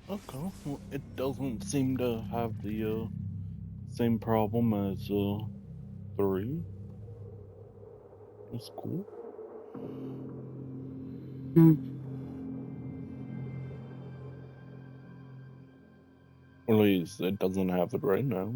Okay. Well, it doesn't seem to have the same problem as 3. That's cool. Or at least it doesn't have it right now.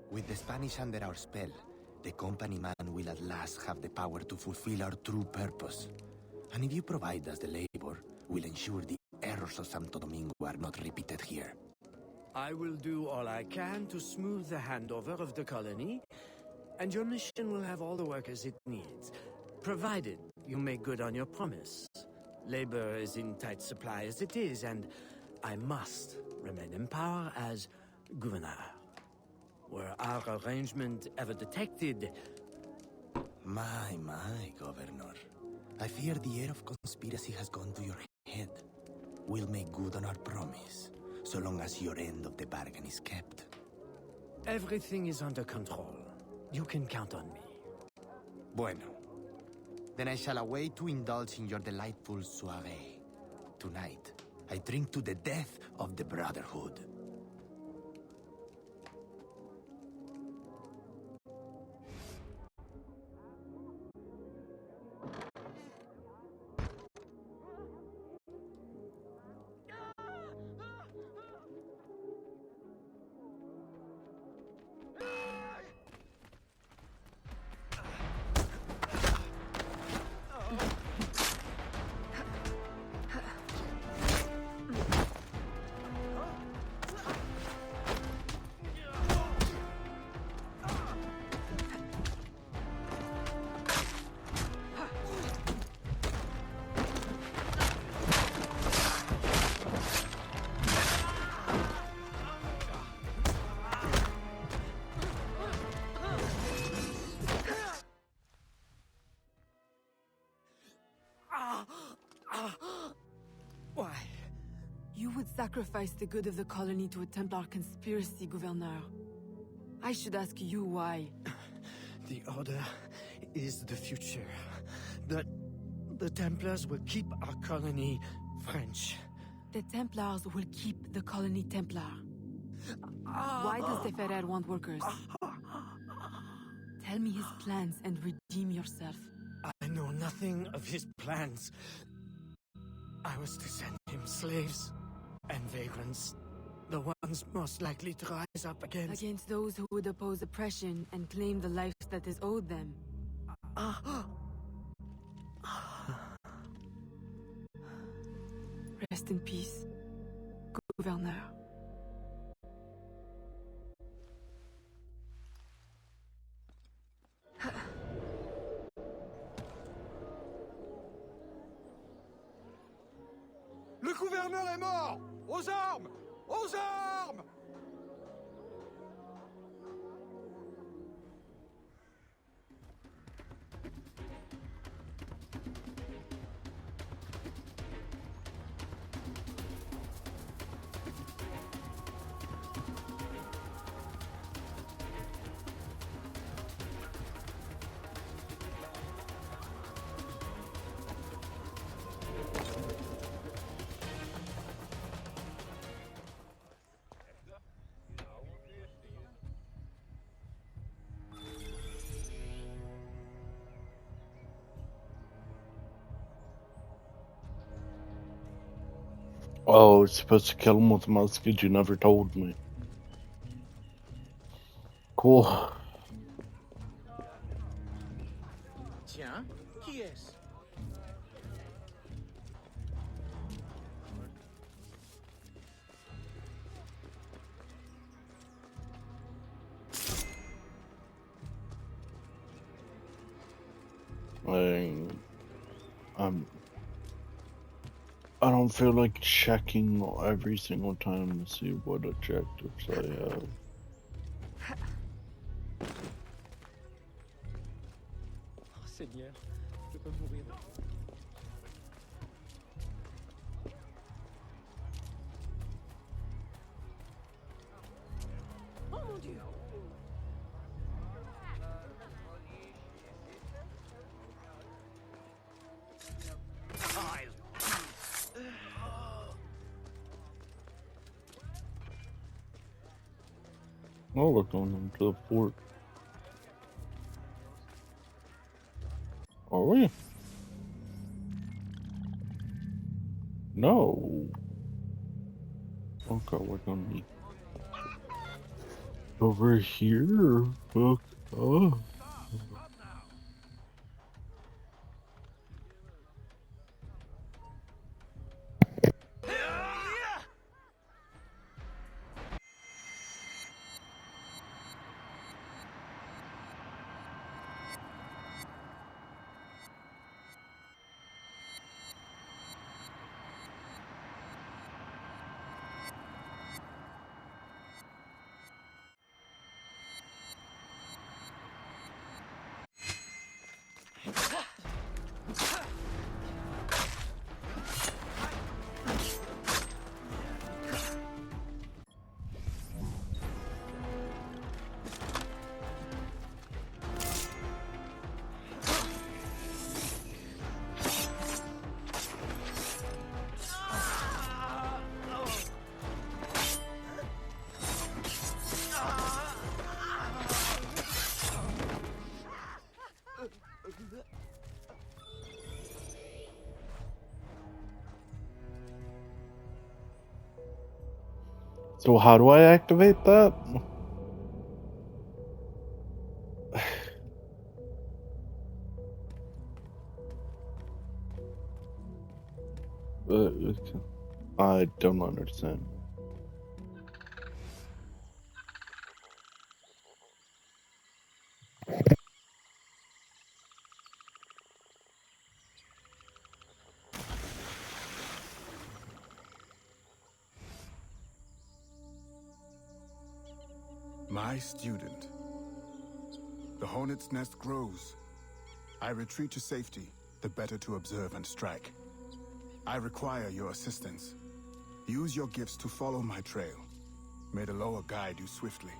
With the Spanish under our spell, the company man will at last have the power to fulfill our true purpose. And if you provide us the labor, we'll ensure the errors of Santo Domingo are not repeated here. I will do all I can to smooth the handover of the colony, and your mission will have all the workers it needs, provided you make good on your promise. Labor is in tight supply as it is, and I must remain in power as governor. Were our arrangement ever detected? My, Governor. I fear the air of conspiracy has gone to your head. We'll make good on our promise, so long as your end of the bargain is kept. Everything is under control. You can count on me. Bueno. Then I shall await to indulge in your delightful soiree. Tonight, I drink to the death of the Brotherhood. Why? You would sacrifice the good of the colony to a Templar conspiracy, Gouverneur. I should ask you why. The Order is the future. The Templars will keep our colony French. The Templars will keep the colony Templar. Why does the Ferrer want workers? Tell me his plans and redeem yourself. I know nothing of his plans. I was to send him slaves and vagrants. The ones most likely to rise up against... Against those who would oppose oppression and claim the life that is owed them. Rest in peace, Gouverneur. Le gouverneur est mort! Aux armes! Aux armes! Oh, it's supposed to kill him with a musket. You never told me. Cool. Tiens, qui est-ce? I don't feel like checking every single time to see what objectives I have. Oh, Seigneur, je peux mourir. Oh mon Dieu! Oh, we're going into the fort. Are we? No. Okay, we're gonna meet over here. Look. Oh. So how do I activate that? I don't understand. My student. The hornet's nest grows. I retreat to safety, the better to observe and strike. I require your assistance. Use your gifts to follow my trail. May the Loa guide you swiftly.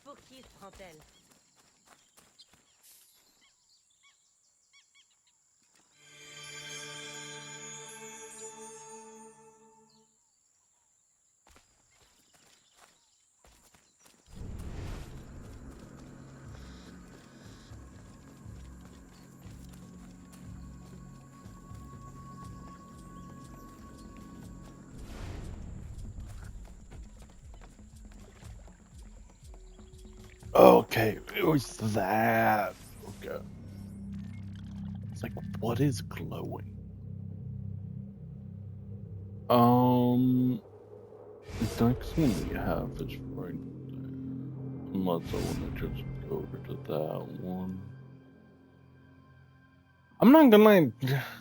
Pour qui se prend-elle? Okay, it was that. Okay. It's like, what is glowing? The next one we have is right there. Unless I want to just go over to that one. I'm not gonna lie,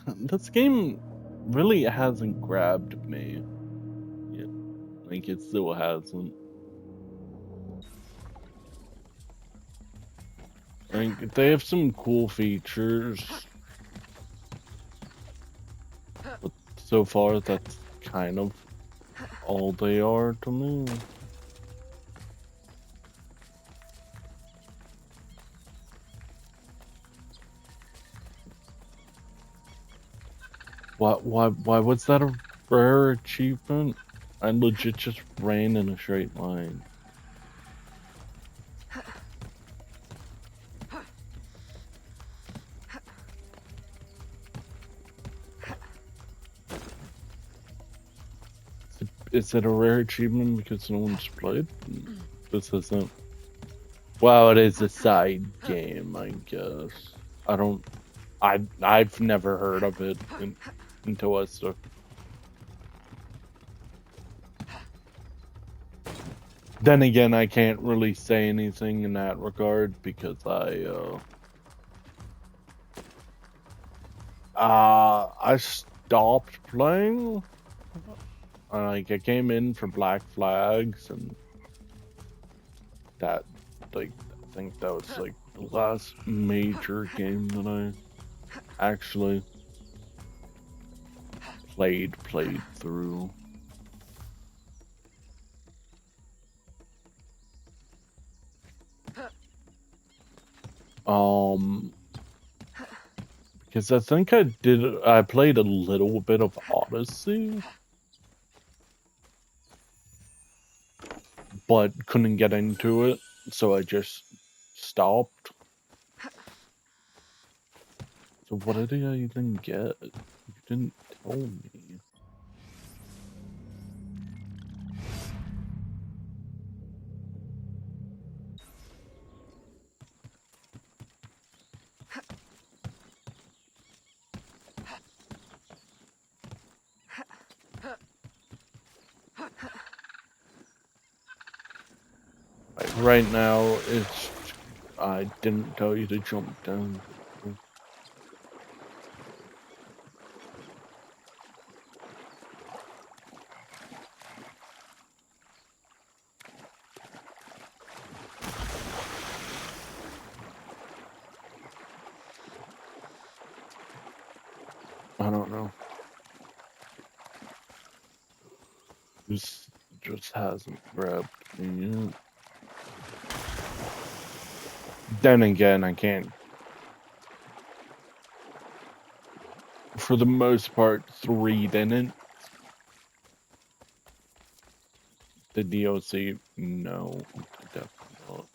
this game really hasn't grabbed me. Yeah, like, it still hasn't. Like, they have some cool features, but so far that's kind of all they are to me. Why was that a rare achievement? I legit just ran in a straight line. Is it a rare achievement because no one's played? This isn't. Well, it is a side game, I guess. I've never heard of it until I started. Then again, I can't really say anything in that regard because I stopped playing. Like, I came in for Black Flags, and that, like, I think that was like the last major game that I actually played through. Because I think I played a little bit of Odyssey, but couldn't get into it, so I just stopped. So what did I even get? You didn't tell me. Like, right now, it's... I didn't tell you to jump down. I don't know. This just hasn't grabbed me yet. Then again, I can't. For the most part, 3 didn't. The DLC, no, definitely not.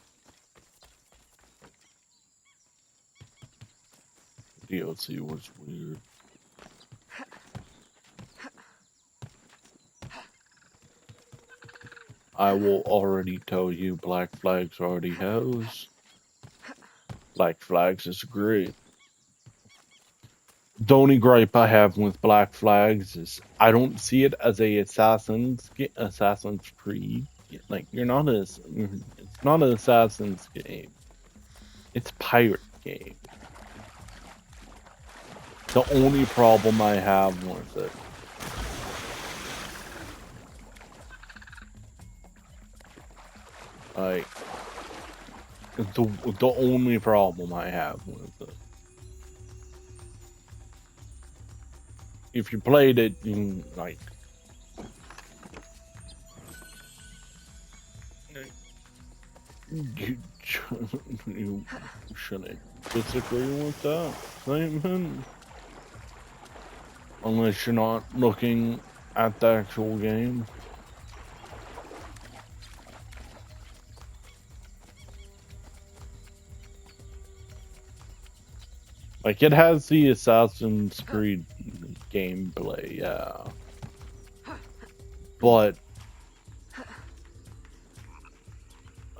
DLC was weird. I will already tell you, Black Flags already has. Black Flags is great. The only gripe I have with Black Flags is I don't see it as a Assassin's Creed. Like, it's not an Assassin's game. It's a pirate game. The only problem I have with it. Like, the only problem I have with it. If you played it, you like. You shouldn't disagree with that statement. Unless you're not looking at the actual game. Like, it has the Assassin's Creed gameplay, yeah. But,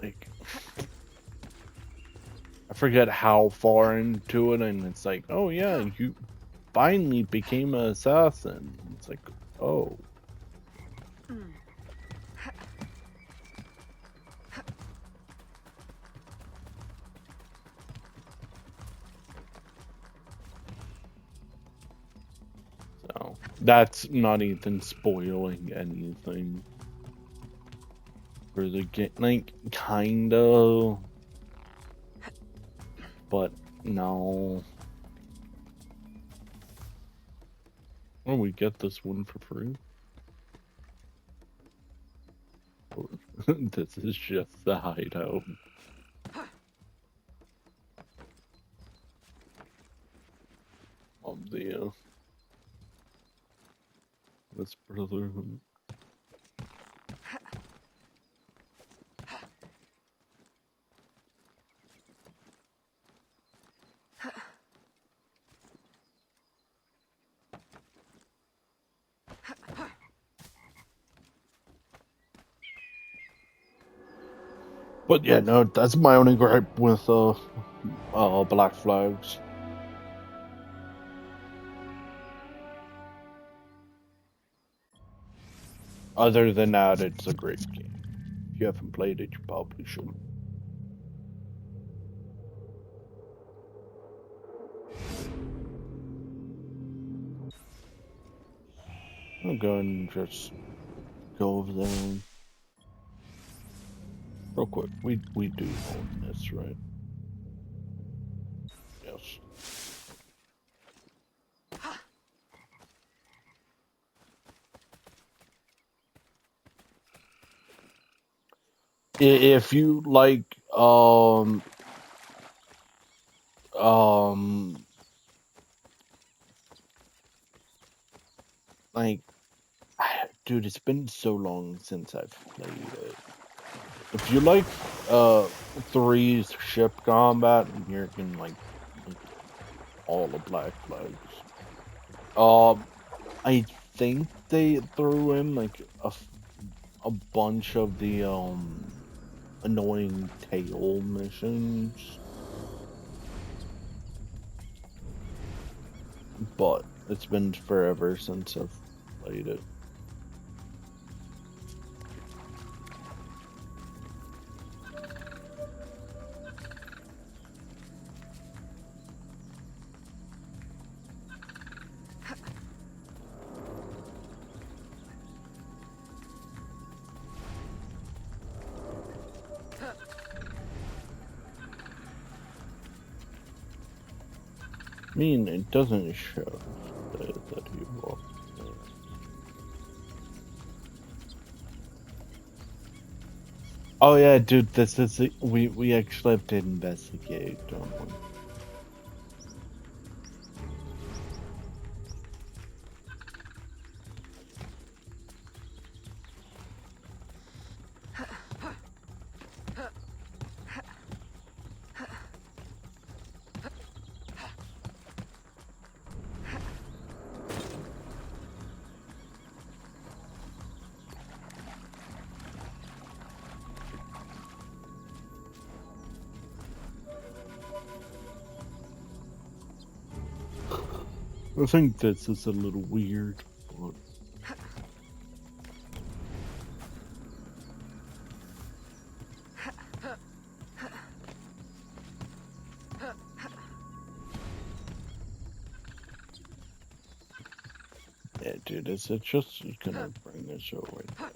like, I forget how far into it, and it's like, oh yeah, you finally became an assassin. It's like, oh. So that's not even spoiling anything for the game, like kind of, but no. Oh, we get this one for free. This is just the hideout. Of the this brotherhood. But yeah, no, that's my only gripe with Black Flags. Other than that, it's a great game. If you haven't played it, you probably should. I'll go and just go over there. Real quick, we do own this, right? Yes. If you like, like, dude, it's been so long since I've played it. If you like, 3's ship combat, you're in like all the Black Flags. I think they threw in like a bunch of the annoying tail missions, but it's been forever since I've played it. I mean, it doesn't show that he walked there. Oh yeah, dude, this is we actually have to investigate, don't we? I think this is a little weird, but... Yeah, dude, it's just gonna bring this show right there.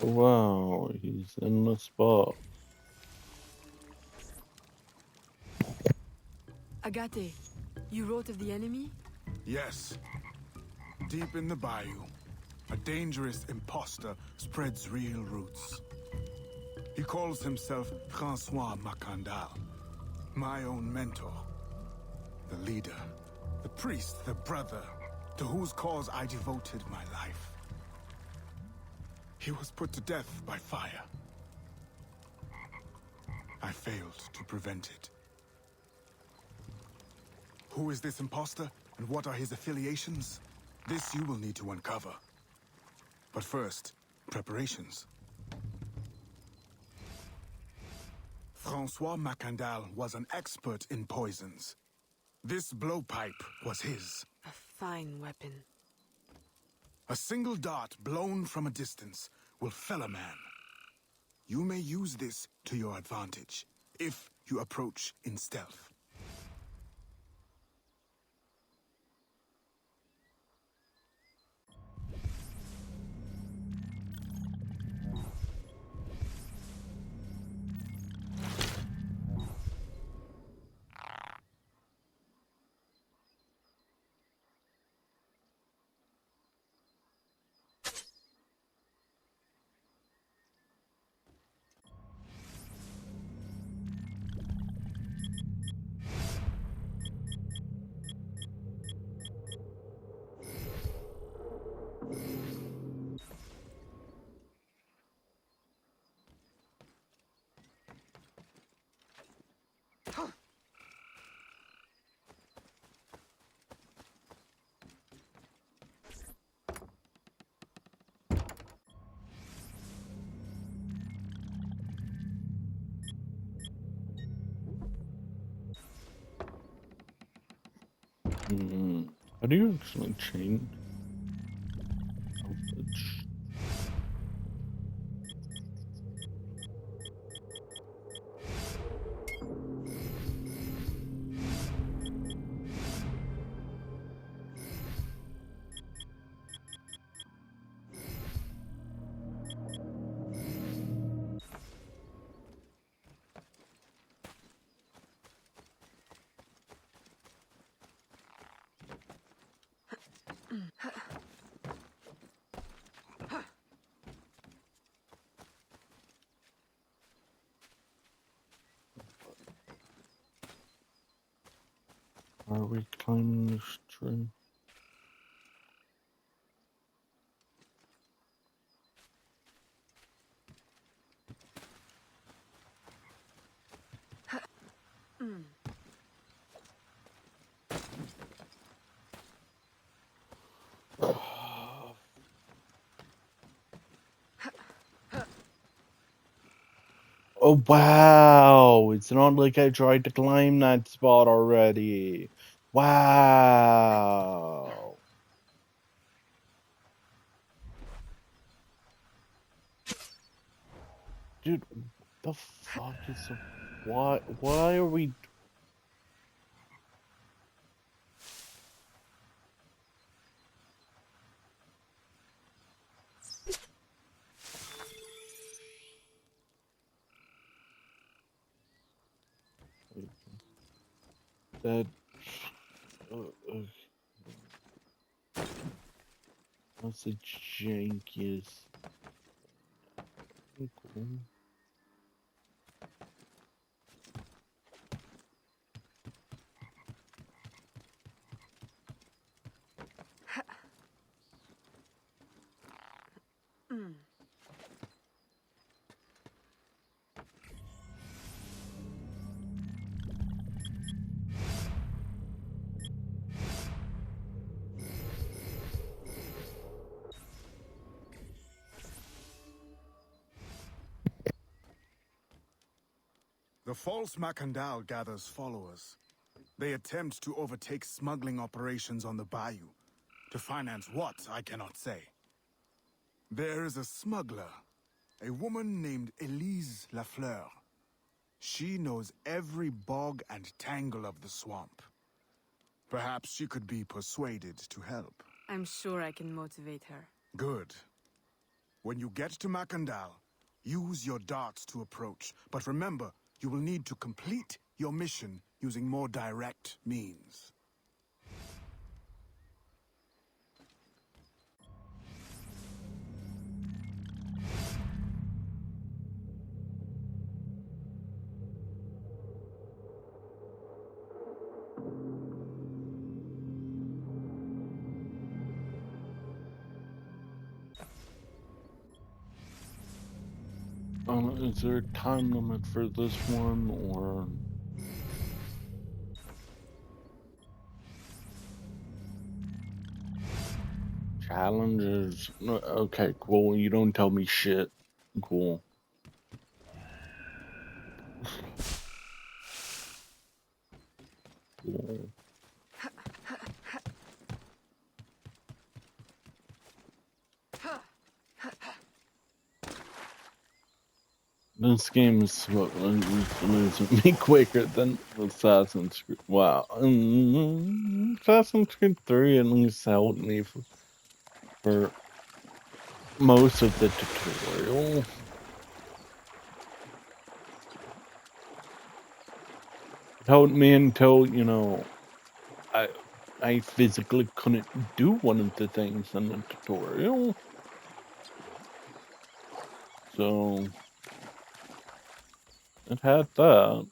Wow, he's in the spot. Agate, you wrote of the enemy? Yes. Deep in the bayou, a dangerous imposter spreads real roots. He calls himself Francois Macandal, my own mentor. The leader, the priest, the brother, to whose cause I devoted my life. He was put to death by fire. I failed to prevent it. Who is this imposter, and what are his affiliations? This you will need to uncover. But first, preparations. Francois Macandal was an expert in poisons. This blowpipe was his. A fine weapon. A single dart blown from a distance will fell a man. You may use this to your advantage, if you approach in stealth. How do you actually change voltage? Are we climbing this tree? Oh wow! It's not like I tried to climb that spot already. Wow! Dude, the fuck is the... Why are we... That... What's the jankiest... Cool. The false Macandal gathers followers. They attempt to overtake smuggling operations on the bayou. To finance what, I cannot say. There is a smuggler, a woman named Elise Lafleur. She knows every bog and tangle of the swamp. Perhaps she could be persuaded to help. I'm sure I can motivate her. Good. When you get to Macandal, use your darts to approach. But remember, you will need to complete your mission using more direct means. Is there a time limit for this one, or challenges? No, okay, cool. You don't tell me shit. Cool. Cool. This game is losing me quicker than Assassin's Creed. Wow. Assassin's Creed 3 at least helped me for most of the tutorial. It helped me until, you know, I physically couldn't do one of the things in the tutorial. So it had that.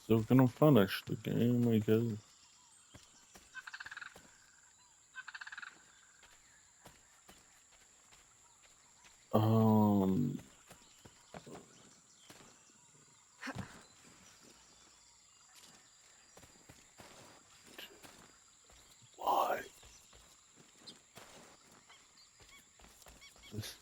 Still gonna finish the game, I guess. Um, why? This-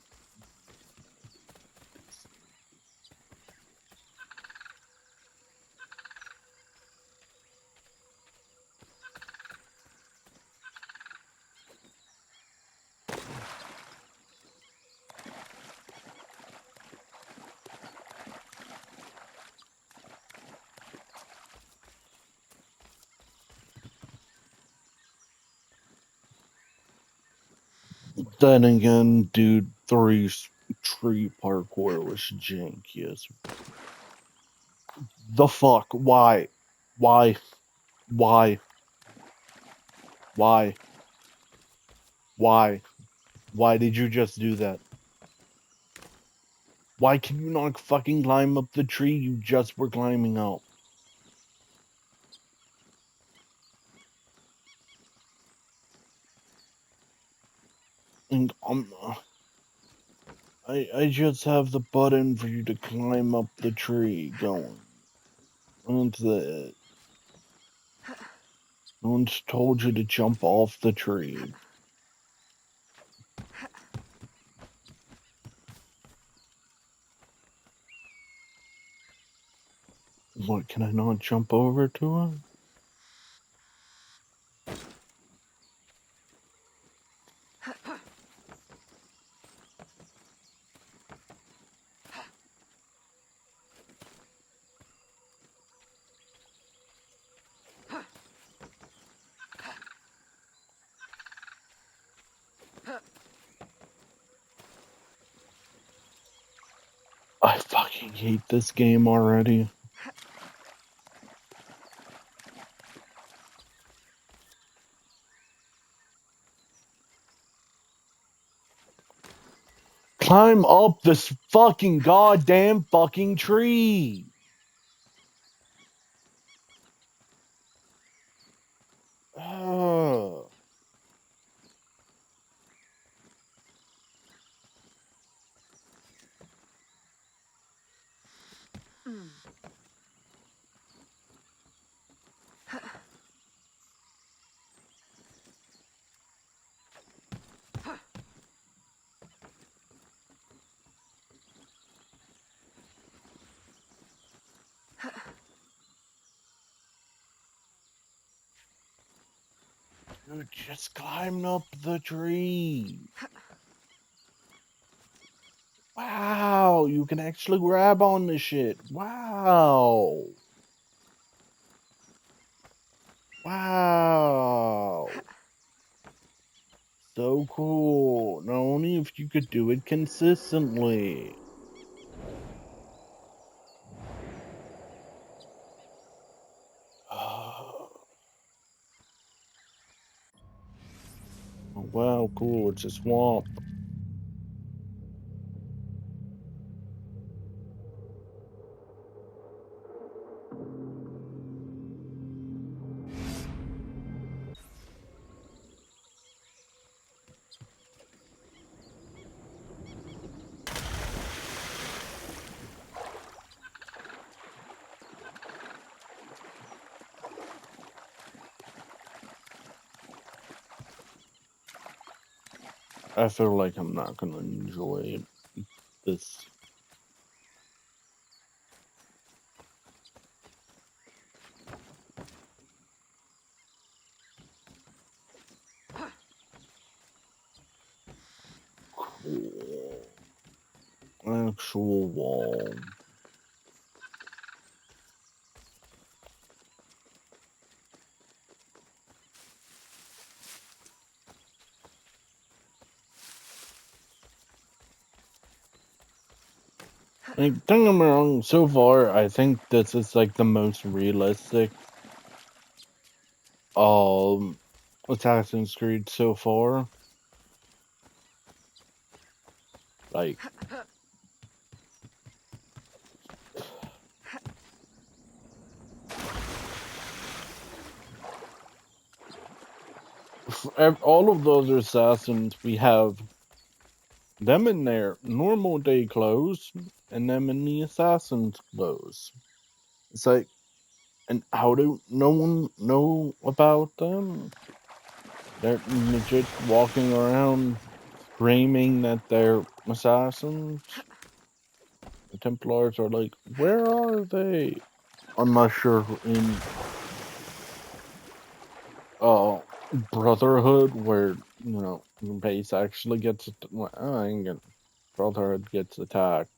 Then again, dude, 3's tree parkour was janky. The fuck? Why? Why? Why? Why? Why? Why did you just do that? Why can you not fucking climb up the tree you just were climbing up? And I just have the button for you to climb up the tree going. Onto it. No one's told you to jump off the tree. What, can I not jump over to it? I fucking hate this game already. Climb up this fucking goddamn fucking tree. Ugh. Dude, just climb up the tree. Wow, you can actually grab on the shit. Wow. Wow. So cool. Not only if you could do it consistently. Oh, wow, cool. It's a swamp. I feel like I'm not gonna enjoy this. Cool. Actual wall. Like, don't get me wrong, so far, I think this is like the most realistic Assassin's Creed so far. Like, all of those assassins, we have them in their normal day clothes and them in the assassin's clothes. It's like, and how do no one know about them? They're legit walking around screaming that they're assassins. The Templars are like, where are they? Unless you're in Brotherhood, where the base actually gets Brotherhood gets attacked.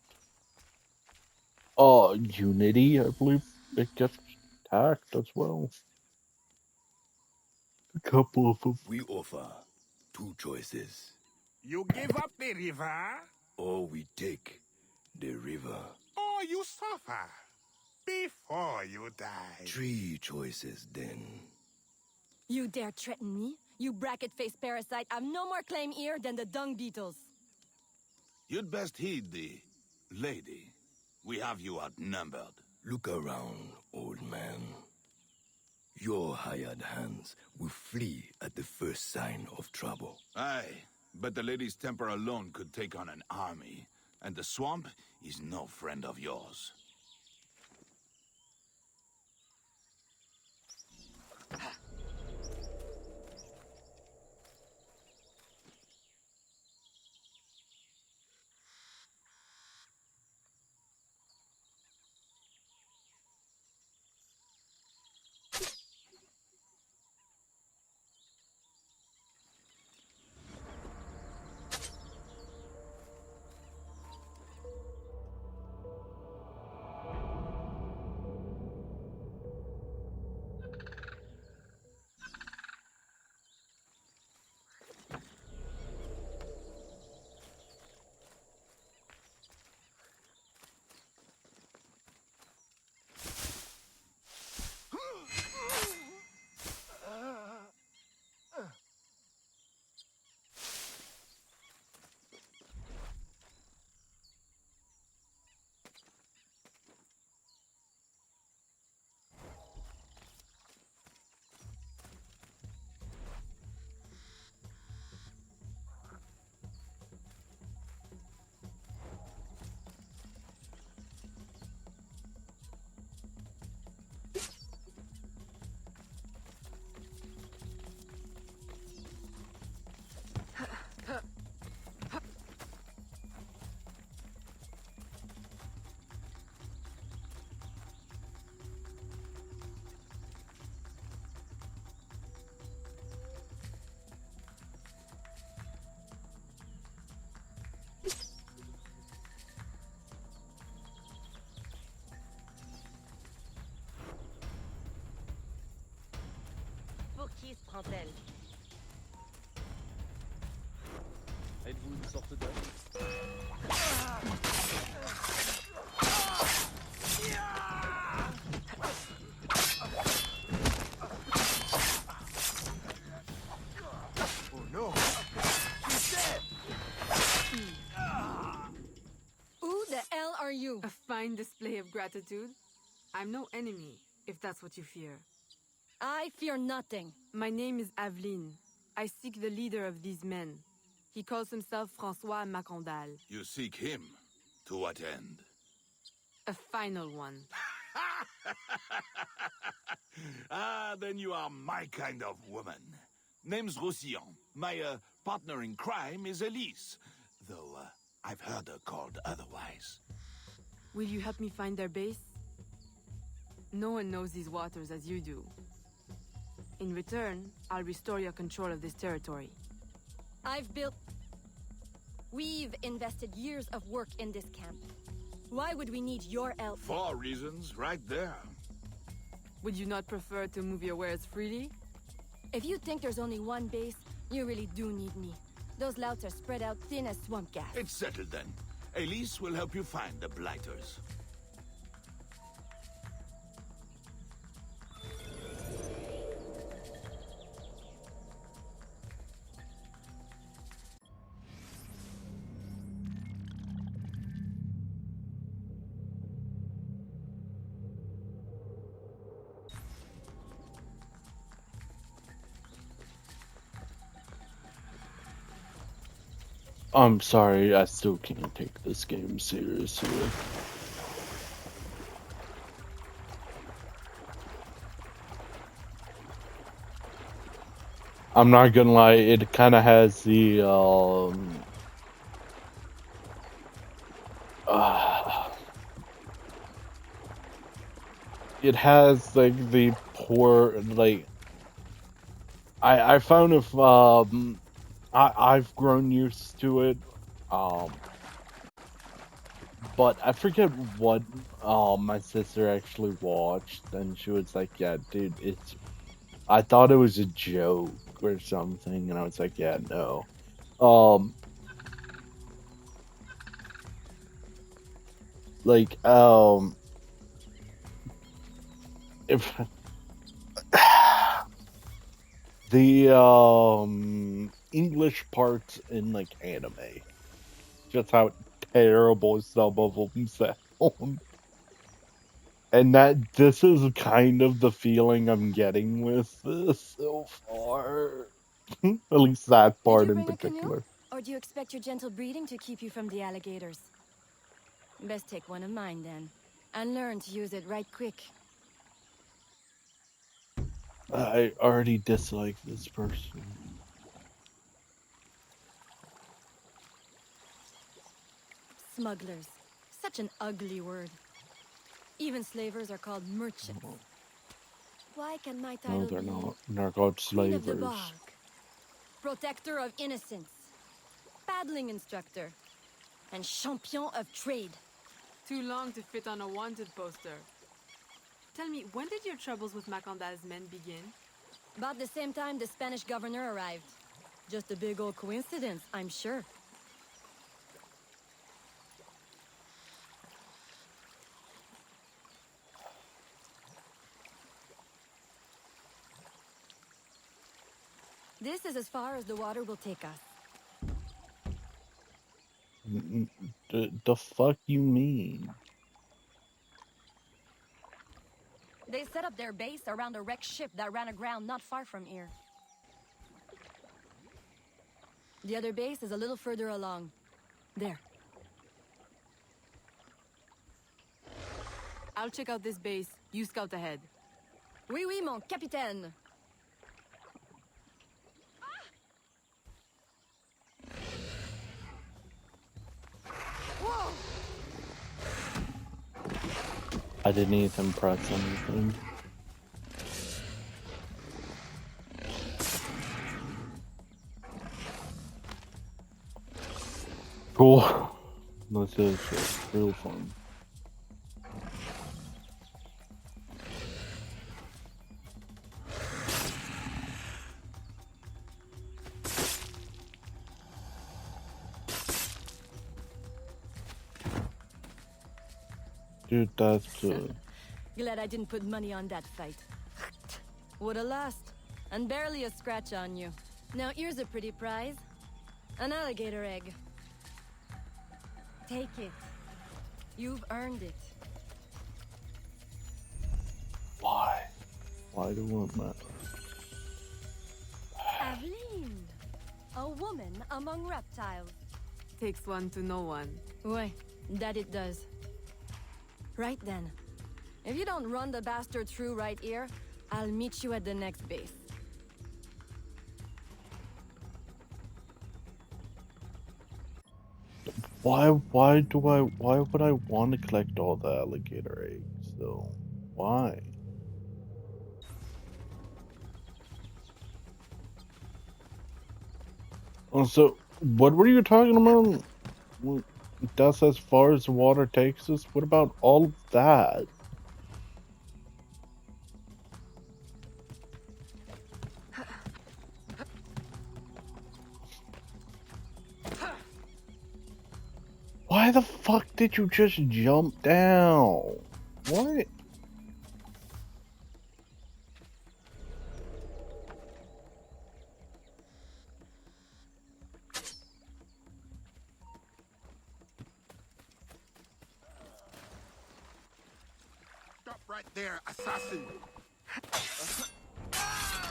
Unity, I believe it gets attacked as well. A couple of them. We offer two choices. You give up the river, Or we take the river. or you suffer before you die. Three choices then. You dare threaten me? You bracket-faced parasite, I've no more claim here than the dung beetles. You'd best heed the lady. We have you outnumbered. Look around, old man. Your hired hands will flee at the first sign of trouble. Aye, but the lady's temper alone could take on an army, and the swamp is no friend of yours. Pour qui se prend-elle? Êtes-vous une sorte d'homme? Oh no! Who the hell are you? A fine display of gratitude. I'm no enemy, if that's what you fear. I fear nothing. My name is Aveline. I seek the leader of these men. He calls himself Francois Macondal. You seek him. To what end? A final one. Ah, then you are my kind of woman. Name's Roussillon. My partner in crime is Elise, though I've heard her called otherwise. Will you help me find their base? No one knows these waters as you do. In return, I'll restore your control of this territory. We've invested years of work in this camp. Why would we need your help? 4 reasons right there. Would you not prefer to move your wares freely? If you think there's only one base, you really do need me. Those louts are spread out thin as swamp gas. It's settled then. Elise will help you find the Blighters. I'm sorry, I still can't take this game seriously. I'm not gonna lie, it kind of has the it has like the poor like I found if I've grown used to it, but I forget what my sister actually watched, and she was like, "Yeah, dude, I thought it was a joke or something," and I was like, "Yeah, no." Like, if the English parts in like anime, just how terrible some of them sound, and this is kind of the feeling I'm getting with this so far. At least that part in particular. Or do you expect your gentle breeding to keep you from the alligators? Best take one of mine then, and learn to use it right quick. I already dislike this person. Smugglers. Such an ugly word. Even slavers are called merchants. Why can my title No, they're be not. They're called Queen of the slavers. Bog, Protector of Innocence, Paddling Instructor, and Champion of Trade? Too long to fit on a wanted poster. Tell me, when did your troubles with Macandal's men begin? About the same time the Spanish governor arrived. Just a big old coincidence, I'm sure. This is as far as the water will take us. The fuck you mean? They set up their base around a wrecked ship that ran aground not far from here. The other base is a little further along. There. I'll check out this base. You scout ahead. Oui, oui, mon capitaine. Whoa! I didn't even press anything. Cool. This is real fun. Dude, that's Glad I didn't put money on that fight. Would have lost, and barely a scratch on you. Now here's a pretty prize. An alligator egg. Take it. You've earned it. why? Why do I want that? Aveline, a woman among reptiles. Takes one to know one. Ouais, that it does. Right then. If you don't run the bastard through right here, I'll meet you at the next base. Why would I want to collect all the alligator eggs though? Why? Also, what were you talking about? That's as far as the water takes us? What about all of that? Why the fuck did you just jump down? What? Stop right there, assassin!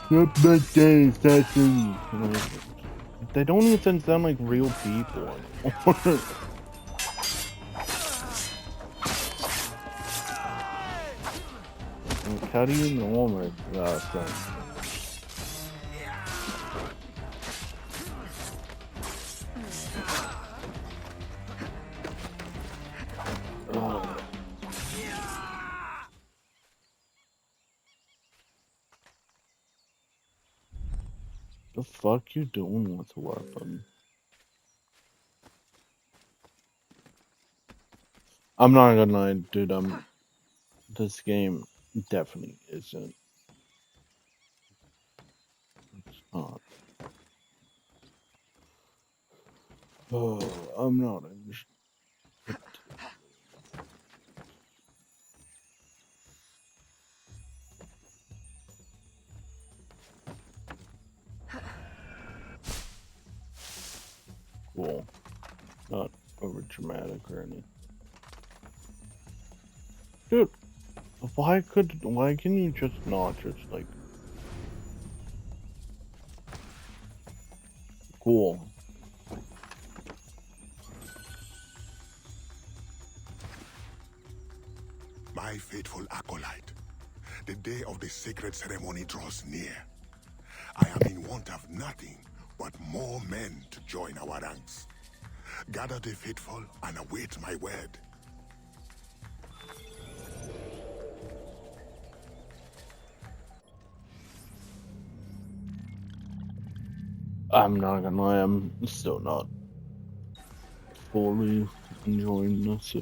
Stop that day, assassin! They don't even sound like real people anymore. Like, how do you know my thing? The fuck you doing with the weapon? I'm not gonna lie, dude. This game definitely isn't. It's not. Oh, I'm not interested. Cool. Not over dramatic or anything. Dude, why can you just not just like cool. My faithful acolyte, the day of the sacred ceremony draws near. I am in want of nothing but more men to join our ranks. Gather the faithful and await my word. I'm not gonna lie, I'm still not fully enjoying this.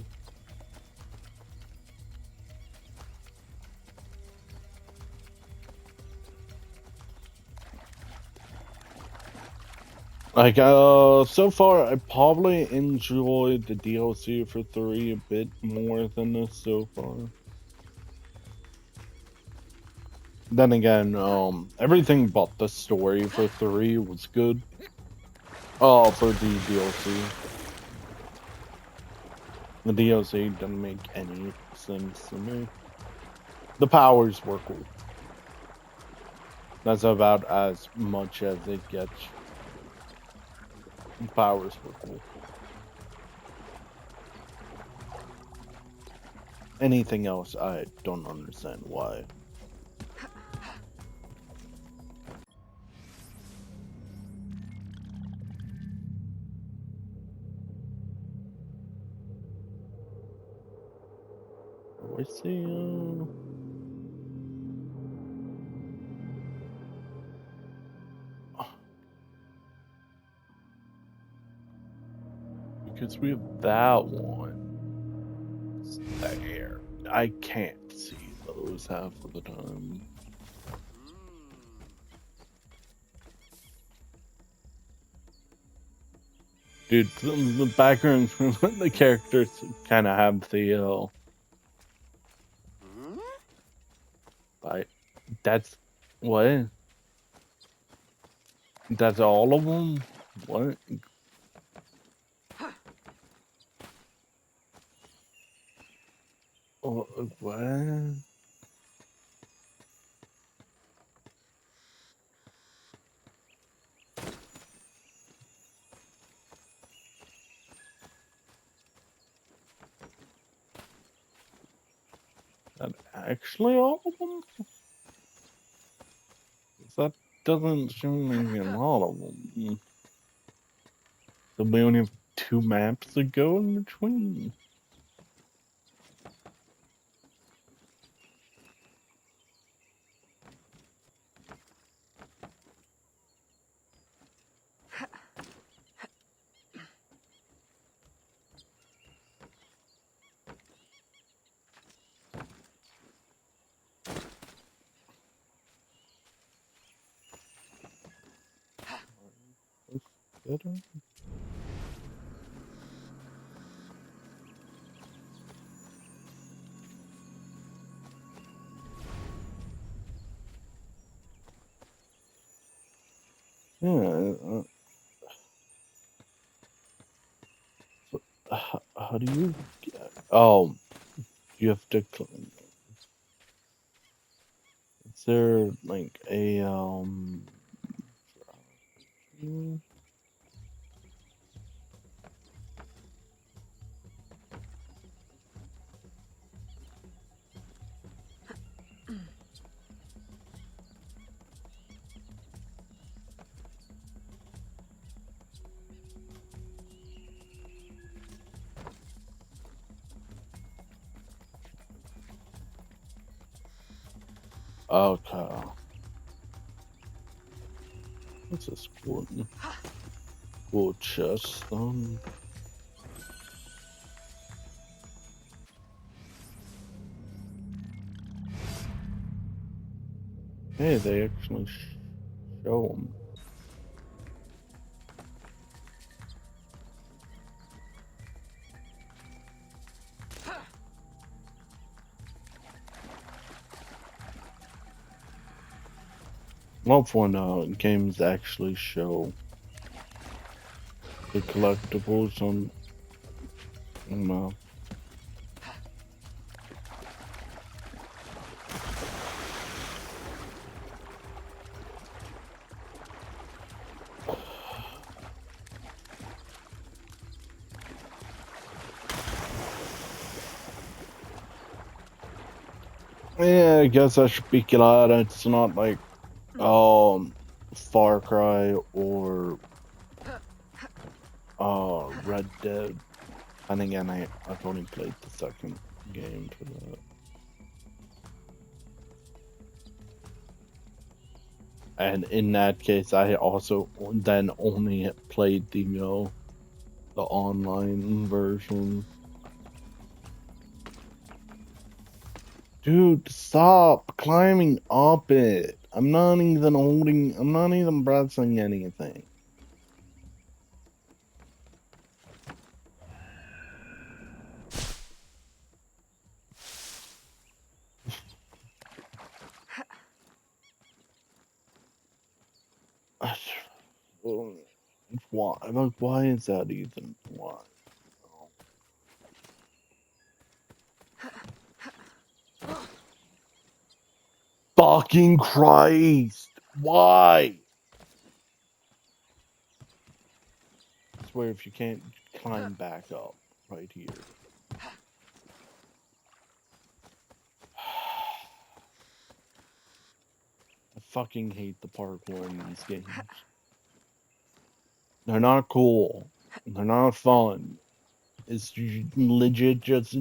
Like, so far, I probably enjoyed the DLC for 3 a bit more than this so far. Then again, everything but the story for 3 was good. Oh, for the DLC. The DLC didn't make any sense to me. The powers were cool. That's about as much as it gets. The powers were cool. Anything else, I don't understand why. We see, because we have that one. It's there. I can't see those half of the time. Dude, the backgrounds, the characters kind of have the, that's, what? That's all of them? What? Oh, what? That actually all of them? That doesn't show me a lot of them. So we only have 2 maps to go in between. Better. Yeah. How do you get? Oh, you have to. Is there like a Okay. What's this cool chest? Hey, they actually show them. Love when games actually show the collectibles on map. Yeah, I guess I should be glad it's not like Far Cry or Red Dead. And again, I've only played the second game for that. And in that case, I also then only played the online version. Dude, stop climbing up it. I'm not even pressing anything. Why? Like, why is that even? Why? Fucking Christ! Why? I swear if you can't climb back up right here. I fucking hate the parkour in these games. They're not cool. They're not fun. It's legit just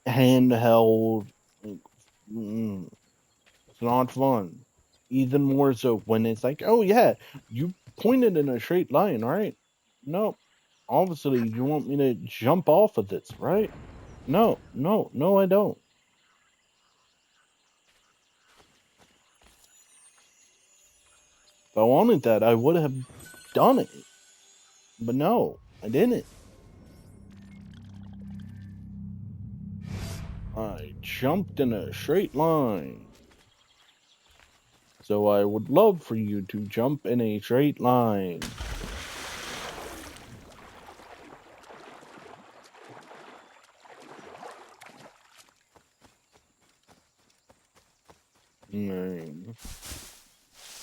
handheld. It's not fun. Even more so when it's like, oh yeah, you pointed in a straight line, right? No. Obviously, you want me to jump off of this, right? No, I don't. If I wanted that, I would have done it. But no, I didn't. I jumped in a straight line. So I would love for you to jump in a straight line.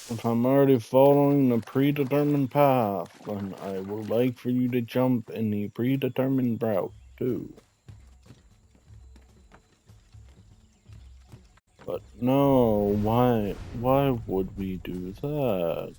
If I'm already following the predetermined path, then I would like for you to jump in the predetermined route, too. But no, why would we do that?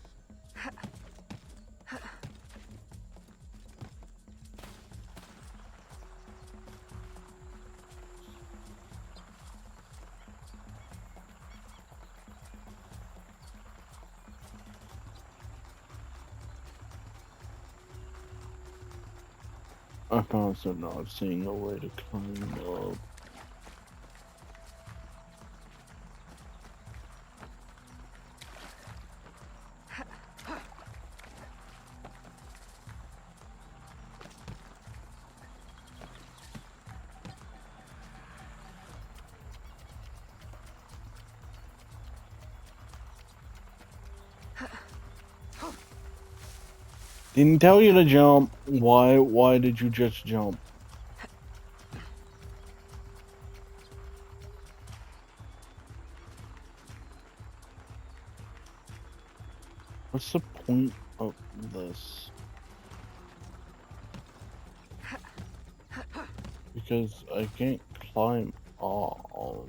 I'm also not seeing a way to climb up. Didn't tell you to jump. Why did you just jump? What's the point of this? Because I can't climb all.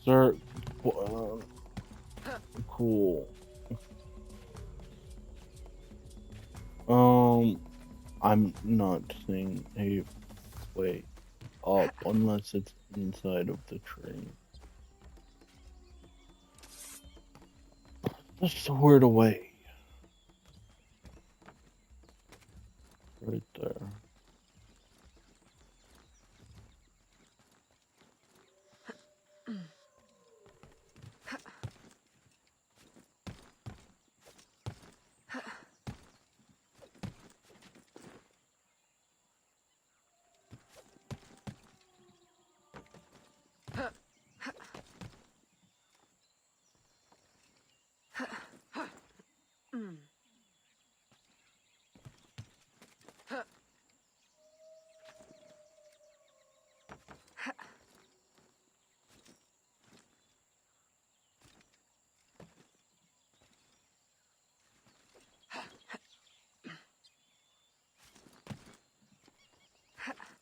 Sir, cool. I'm not seeing a way up unless it's inside of the train. Just where the way. Right there.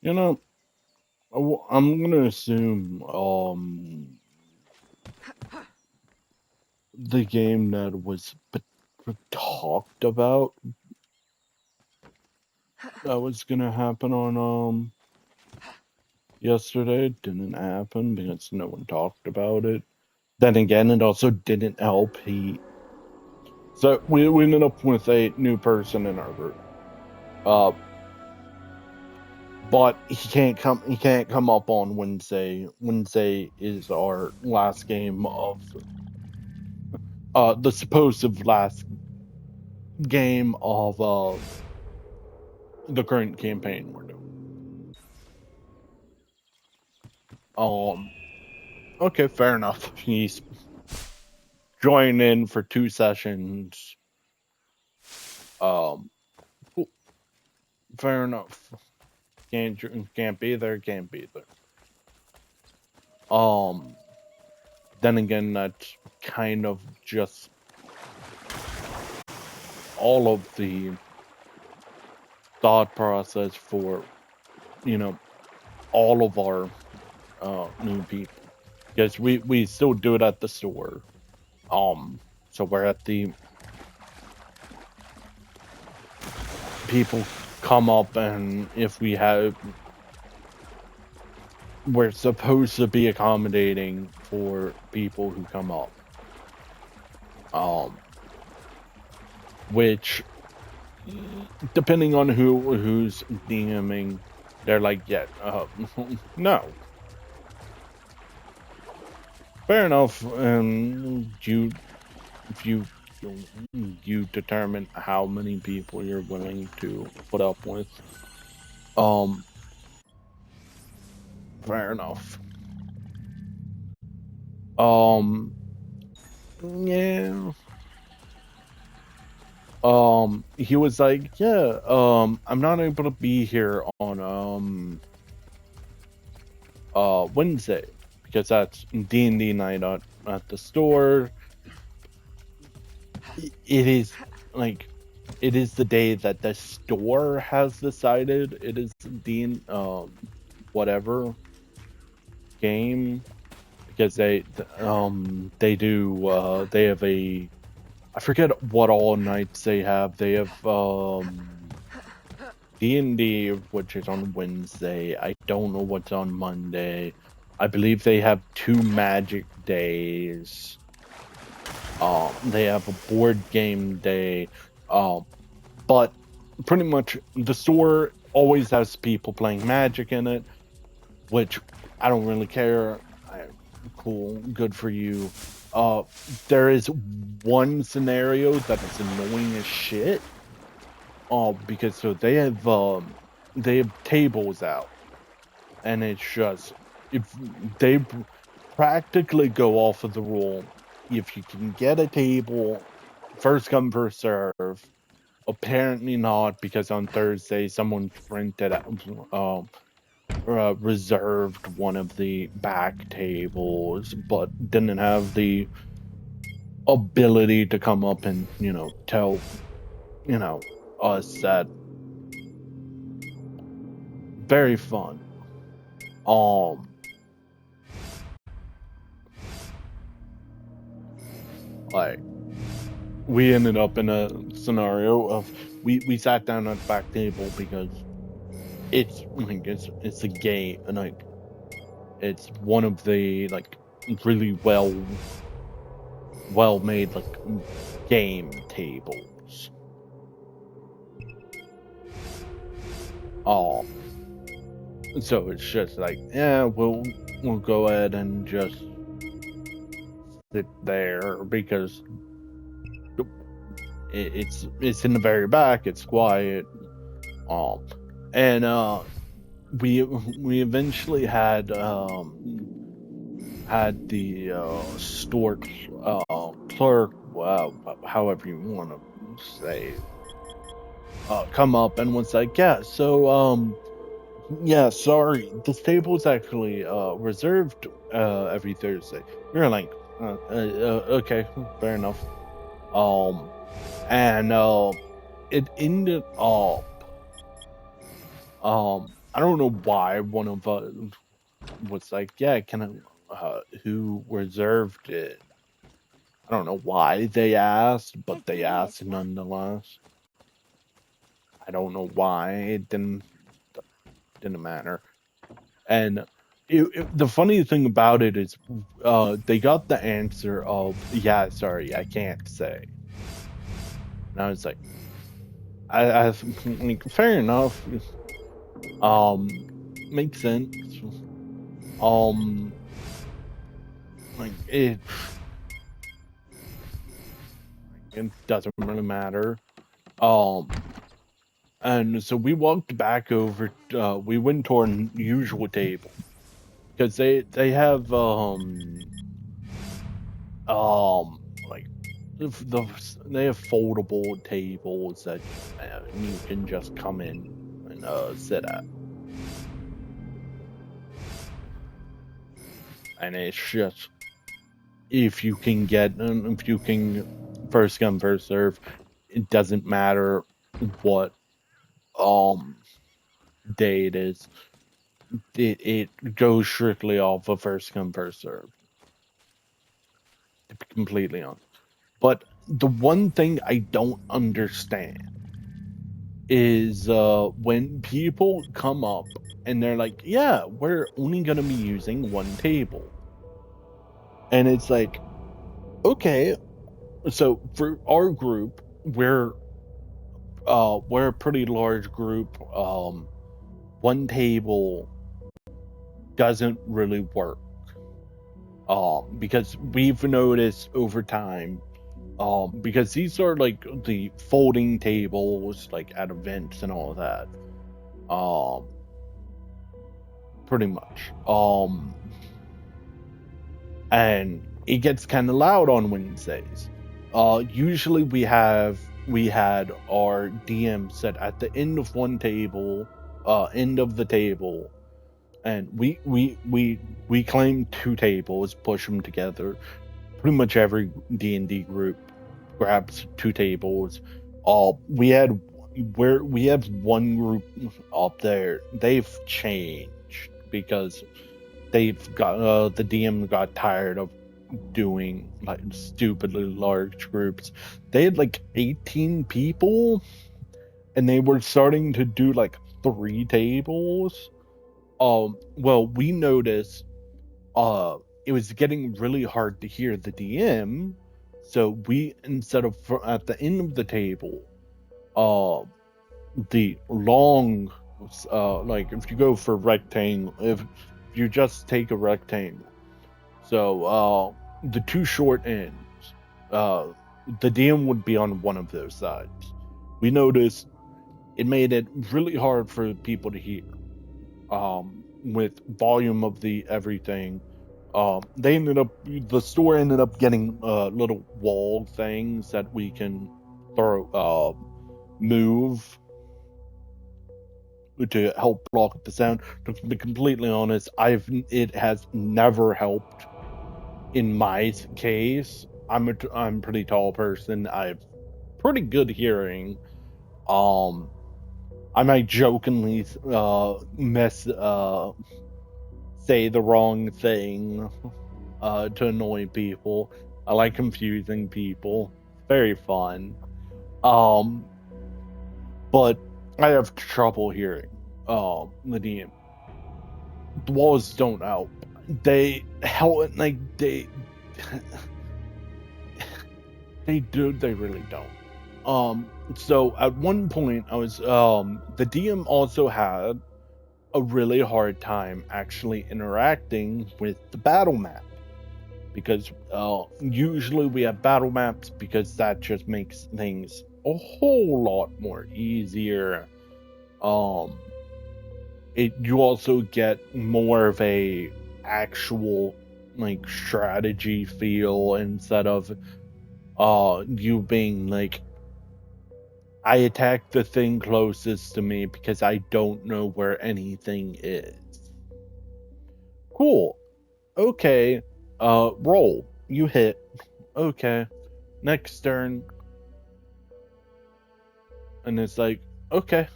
You know, I'm gonna assume the game that was talked about that was gonna happen on yesterday didn't happen because no one talked about it. Then again, it also didn't help. So we ended up with a new person in our group. But he can't come up on Wednesday. Wednesday is our last game of the supposed last game of the current campaign we're doing. Okay, fair enough. He's joined in for 2 sessions. Cool. Fair enough. Can't be there. Then again, that's kind of just all of the thought process for, all of our new people. Because we still do it at the store. So we're at the people come up, and if we're supposed to be accommodating for people who come up. Which, depending on who's DMing, they're like, yeah, no. Fair enough, and if you determine how many people you're willing to put up with. Fair enough. Yeah. He was like, yeah, I'm not able to be here on Wednesday because that's D&D night at the store. It is the day that the store has decided it is whatever game, because they do they have a, I forget what all nights they have. They have D&D, which is on Wednesday. I don't know what's on Monday. I believe they have 2 magic days. They have a board game day. But pretty much the store always has people playing Magic in it, which I don't really care. Cool, good for you. There is one scenario that is annoying as shit. Because so they have tables out, and it's just, if they practically go off of the rule, if you can get a table, first come first serve. Apparently not, because on Thursday someone rented reserved one of the back tables, but didn't have the ability to come up and tell us that. Very fun. Like, we ended up in a scenario of we sat down at the back table because it's a game, and like it's one of the like really well made like game tables. So it's just like, yeah, we'll go ahead and just sit there because it's in the very back. It's quiet. And we eventually had the store clerk, however you want to say, come up and was like, yeah, so yeah, sorry, this table is actually reserved every Thursday. We were like, okay, fair enough. And it ended up, I don't know why one of us was like, yeah, can I, who reserved it? I don't know why they asked, but they asked nonetheless. I don't know why. It didn't matter. And the funny thing about it is, they got the answer of, yeah, sorry, I can't say. And I was like, I like, fair enough. Makes sense. Like it doesn't really matter. And so we walked back over. We went to our usual table because they have like they have foldable tables that you can just come in and sit at. And it's just, if you can first come first serve, it doesn't matter what day it is. It goes strictly off of first come first serve, to be completely honest. But the one thing I don't understand is when people come up and they're like, yeah, we're only gonna be using one table. And it's like, okay, so for our group, we're a pretty large group. One table doesn't really work. Because we've noticed over time, because these are like the folding tables, like at events and all of that. Pretty much. And it gets kind of loud on Wednesdays. Usually we had our DM set at the end of one table, end of the table, and we claim 2 tables, push them together. Pretty much every D&D group grabs 2 tables. We have one group up there. They've changed because the DM got tired of doing like stupidly large groups. They had like 18 people, and they were starting to do like 3 tables. Well, we noticed it was getting really hard to hear the DM, so we, instead of at the end of the table, the long, like if you go for rectangle, if you just take a rectangle, so the 2 short ends, the DM would be on one of those sides. We noticed it made it really hard for people to hear, with volume of the everything. The store ended up getting little wall things that we can move to help block the sound. To be completely honest, it has never helped in my case. I'm a pretty tall person. I have pretty good hearing. I might jokingly say the wrong thing to annoy people. I like confusing people. Very fun. But I have trouble hearing the DM. The walls don't help. They help, like they really don't. So at one point I was the DM also had a really hard time actually interacting with the battle map, because usually we have battle maps because that just makes things a whole lot more easier. You also get more of a actual like strategy feel, instead of you being like, I attack the thing closest to me because I don't know where anything is. Cool. Okay. Roll. You hit. Okay. Next turn. And it's like, okay.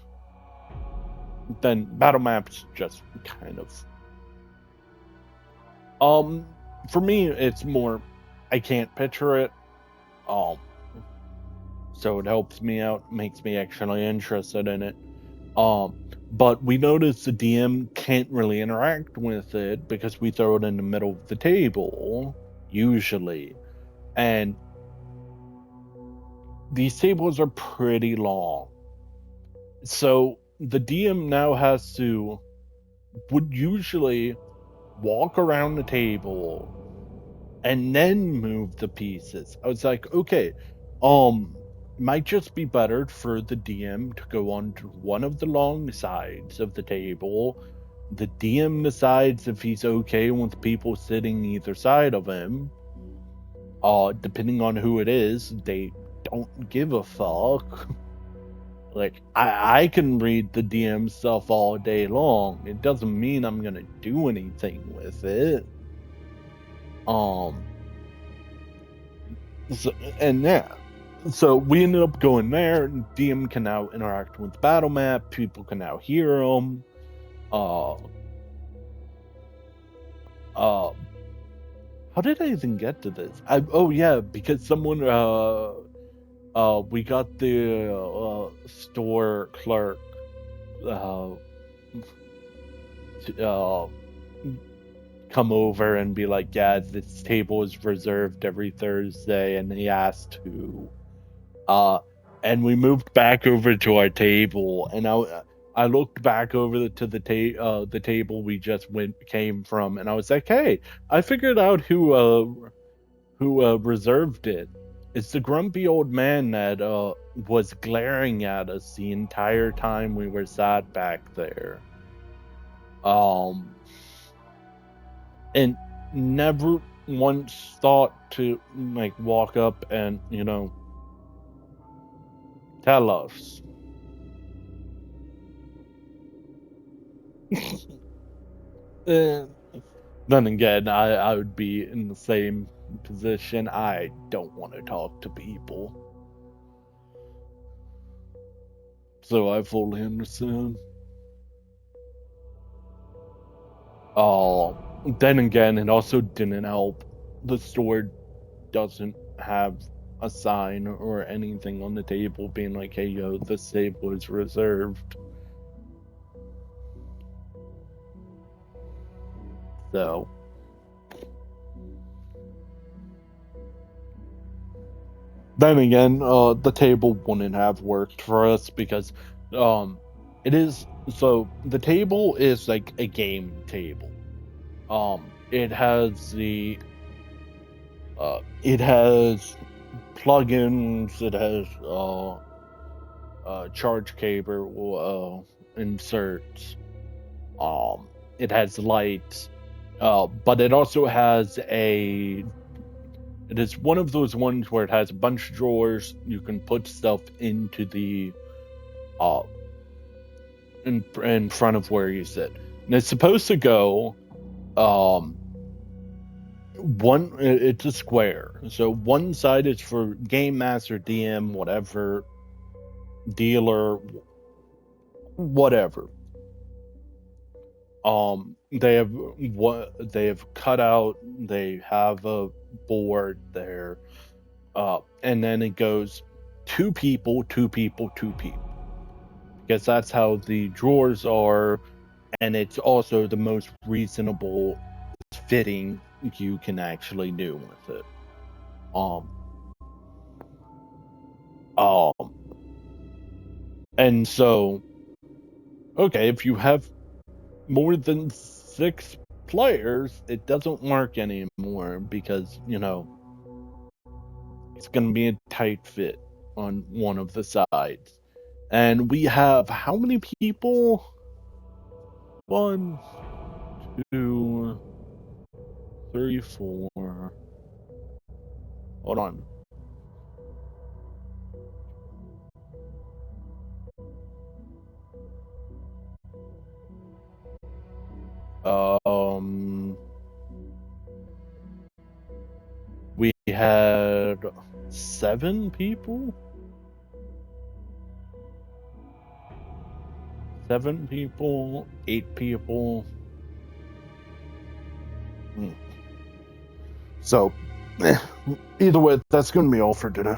Then battle maps just kind of. For me, it's more, I can't picture it. So it helps me out, makes me actually interested in it. But we notice the DM can't really interact with it because we throw it in the middle of the table, usually. And these tables are pretty long. So the DM now would usually walk around the table and then move the pieces. I was like, okay, might just be better for the DM to go onto one of the long sides of the table. The DM decides if he's okay with people sitting either side of him. Depending on who it is, they don't give a fuck. Like, I can read the DM stuff all day long. It doesn't mean I'm gonna do anything with it. So we ended up going there. DM can now interact with the battle map. People can now hear them. How did I even get to this? Because someone we got the store clerk to come over and be like, yeah, this table is reserved every Thursday, and he asked who. And we moved back over to our table, and I looked back over to the table we just came from, and I was like, hey, I figured out who reserved it. It's the grumpy old man that was glaring at us the entire time we were sat back there. And never once thought to like walk up and, tell us. Then again, I would be in the same position. I don't want to talk to people. So I fully understand. then again, it also didn't help. The store doesn't have a sign or anything on the table being like, hey, yo, this table is reserved. So, then again, the table wouldn't have worked for us because it is, so the table is like a game table. It has it has plugins, it has charge cable inserts, it has lights, but it also has it is one of those ones where it has a bunch of drawers. You can put stuff into the in front of where you sit, and it's supposed to go it's a square, so one side is for game master, DM, whatever, dealer, whatever. They have cut out, they have a board there, and then it goes 2 people, 2 people, 2 people, because that's how the drawers are, and it's also the most reasonable fitting you can actually do with it. And so, okay, if you have more than 6 players, it doesn't work anymore because, you know, it's going to be a tight fit on one of the sides. And we have how many people? 1, 2, 3, 4. Hold on. We had 7 people? 7 people, 8 people. So, either way, that's going to be all for today.